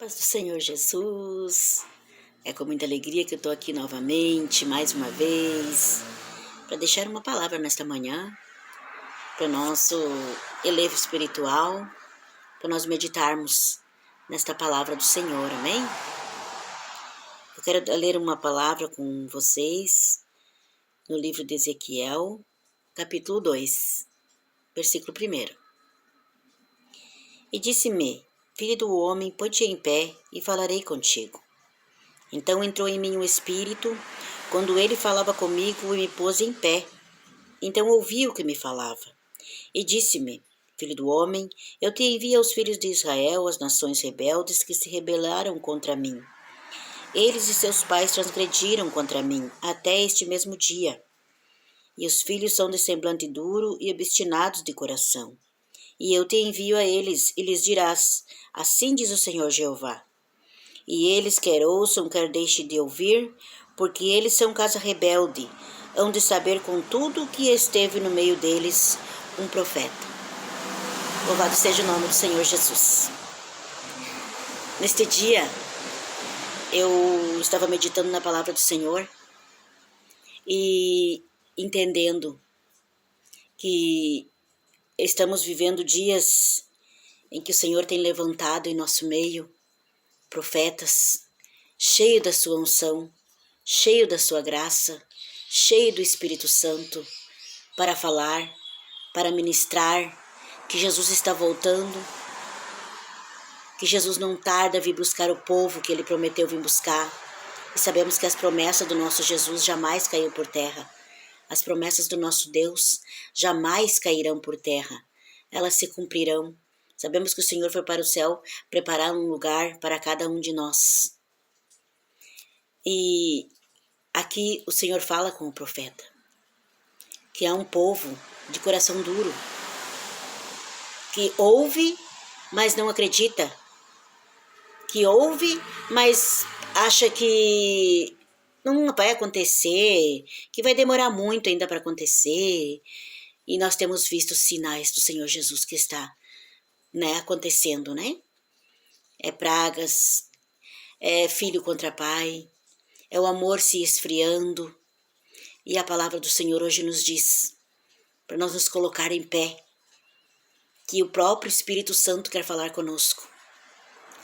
Paz do Senhor Jesus, é com muita alegria que eu estou aqui novamente, mais uma vez, para deixar uma palavra nesta manhã, para o nosso elevo espiritual, para nós meditarmos nesta palavra do Senhor, amém? Eu quero ler uma palavra com vocês no livro de Ezequiel, capítulo 2, versículo 1. E disse-me: Filho do homem, põe-te em pé e falarei contigo. Então entrou em mim o Espírito, quando ele falava comigo, e me pôs em pé. Então ouvi o que me falava. E disse-me: Filho do homem, eu te envio aos filhos de Israel, as nações rebeldes que se rebelaram contra mim. Eles e seus pais transgrediram contra mim, até este mesmo dia. E os filhos são de semblante duro e obstinados de coração. E eu te envio a eles, e lhes dirás: Assim diz o Senhor Jeová. E eles quer ouçam, quer deixem de ouvir, porque eles são casa rebelde, hão de saber contudo que esteve no meio deles um profeta. Louvado seja o nome do Senhor Jesus. Neste dia, eu estava meditando na palavra do Senhor e entendendo que estamos vivendo dias em que o Senhor tem levantado em nosso meio profetas, cheio da sua unção, cheio da sua graça, cheio do Espírito Santo, para falar, para ministrar, que Jesus está voltando, que Jesus não tarda a vir buscar o povo que Ele prometeu vir buscar. E sabemos que as promessas do nosso Jesus jamais caíram por terra. As promessas do nosso Deus jamais cairão por terra. Elas se cumprirão. Sabemos que o Senhor foi para o céu preparar um lugar para cada um de nós. E aqui o Senhor fala com o profeta, que há um povo de coração duro, que ouve, mas não acredita, que ouve, mas acha que não vai acontecer, que vai demorar muito ainda para acontecer. E nós temos visto sinais do Senhor Jesus que está acontecendo, né? É pragas, é filho contra pai, é o amor se esfriando. E a palavra do Senhor hoje nos diz, para nós nos colocar em pé, que o próprio Espírito Santo quer falar conosco.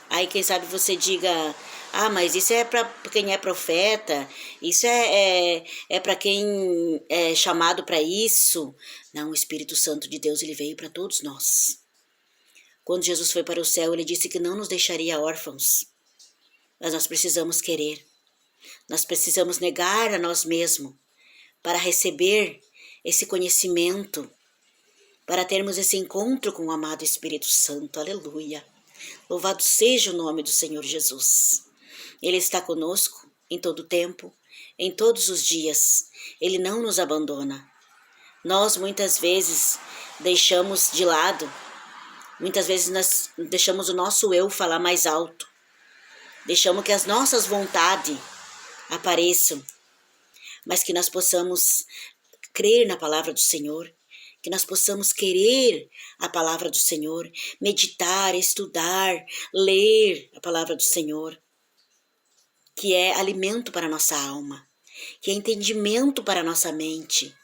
Aí quem sabe você diga: mas isso é para quem é profeta, isso é para quem é chamado para isso. Não, o Espírito Santo de Deus, ele veio para todos nós. Quando Jesus foi para o céu, ele disse que não nos deixaria órfãos. Mas nós precisamos querer. Nós precisamos negar a nós mesmos para receber esse conhecimento, para termos esse encontro com o amado Espírito Santo. Aleluia. Louvado seja o nome do Senhor Jesus. Ele está conosco em todo o tempo, em todos os dias. Ele não nos abandona. Nós muitas vezes deixamos de lado. Muitas vezes nós deixamos o nosso eu falar mais alto. Deixamos que as nossas vontades apareçam. Mas que nós possamos crer na palavra do Senhor. Que nós possamos querer a palavra do Senhor. Meditar, estudar, ler a palavra do Senhor. Que é alimento para a nossa alma. Que é entendimento para a nossa mente.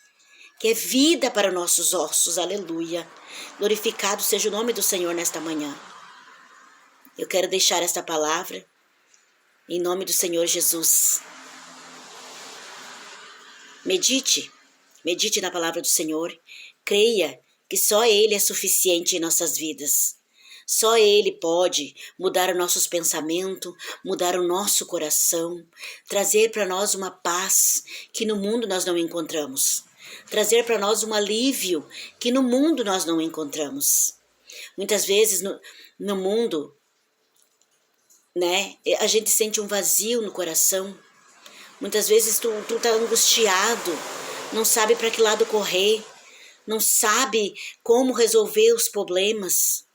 Que é vida para nossos ossos. Aleluia. Glorificado seja o nome do Senhor nesta manhã. Eu quero deixar esta palavra em nome do Senhor Jesus. Medite na palavra do Senhor. Creia que só Ele é suficiente em nossas vidas. Só Ele pode mudar os nossos pensamentos, mudar o nosso coração, trazer para nós uma paz que no mundo nós não encontramos. Trazer para nós um alívio que no mundo nós não encontramos. Muitas vezes no mundo, a gente sente um vazio no coração. Muitas vezes tu tá angustiado, não sabe para que lado correr, não sabe como resolver os problemas.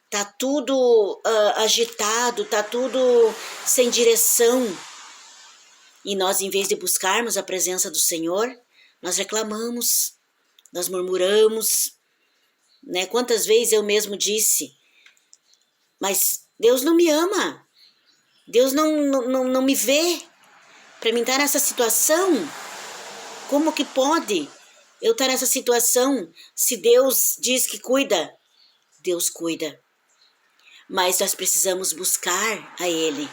Tá tudo agitado, tá tudo sem direção. E nós, em vez de buscarmos a presença do Senhor, nós reclamamos, nós murmuramos, Quantas vezes eu mesmo disse: mas Deus não me ama, Deus não me vê para mim estar nessa situação. Como que pode eu estar nessa situação se Deus diz que cuida? Deus cuida. Mas nós precisamos buscar a Ele.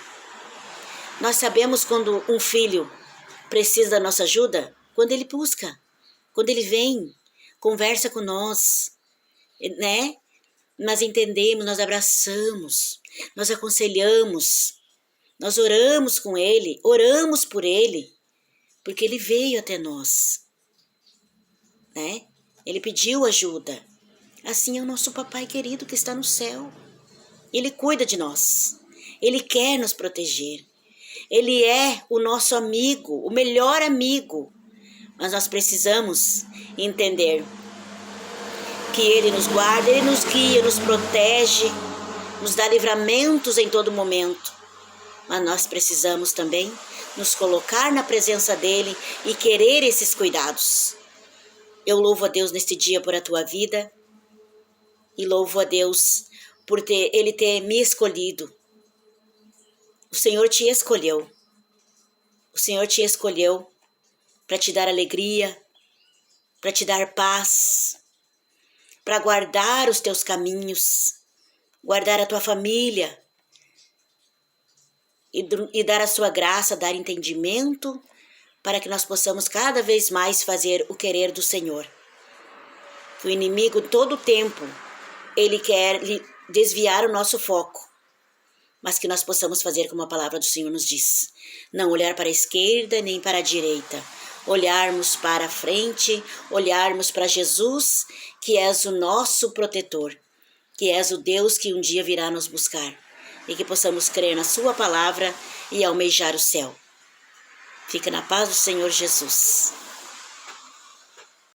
Nós sabemos quando um filho precisa da nossa ajuda, quando ele busca, quando ele vem, conversa com nós, né? Nós entendemos, nós abraçamos, nós aconselhamos, nós oramos com ele, oramos por ele, porque ele veio até nós, né? Ele pediu ajuda. Assim é o nosso papai querido que está no céu. Ele cuida de nós, ele quer nos proteger. Ele é o nosso amigo, o melhor amigo. Mas nós precisamos entender que Ele nos guarda, Ele nos guia, nos protege, nos dá livramentos em todo momento. Mas nós precisamos também nos colocar na presença dEle e querer esses cuidados. Eu louvo a Deus neste dia por a tua vida e louvo a Deus por Ele ter me escolhido. O Senhor te escolheu. O Senhor te escolheu para te dar alegria, para te dar paz, para guardar os teus caminhos, guardar a tua família e dar a sua graça, dar entendimento para que nós possamos cada vez mais fazer o querer do Senhor. O inimigo, todo o tempo, ele quer desviar o nosso foco, mas que nós possamos fazer como a palavra do Senhor nos diz. Não olhar para a esquerda nem para a direita. Olharmos para a frente, olharmos para Jesus, que és o nosso protetor, que és o Deus que um dia virá nos buscar. E que possamos crer na sua palavra e almejar o céu. Fica na paz do Senhor Jesus.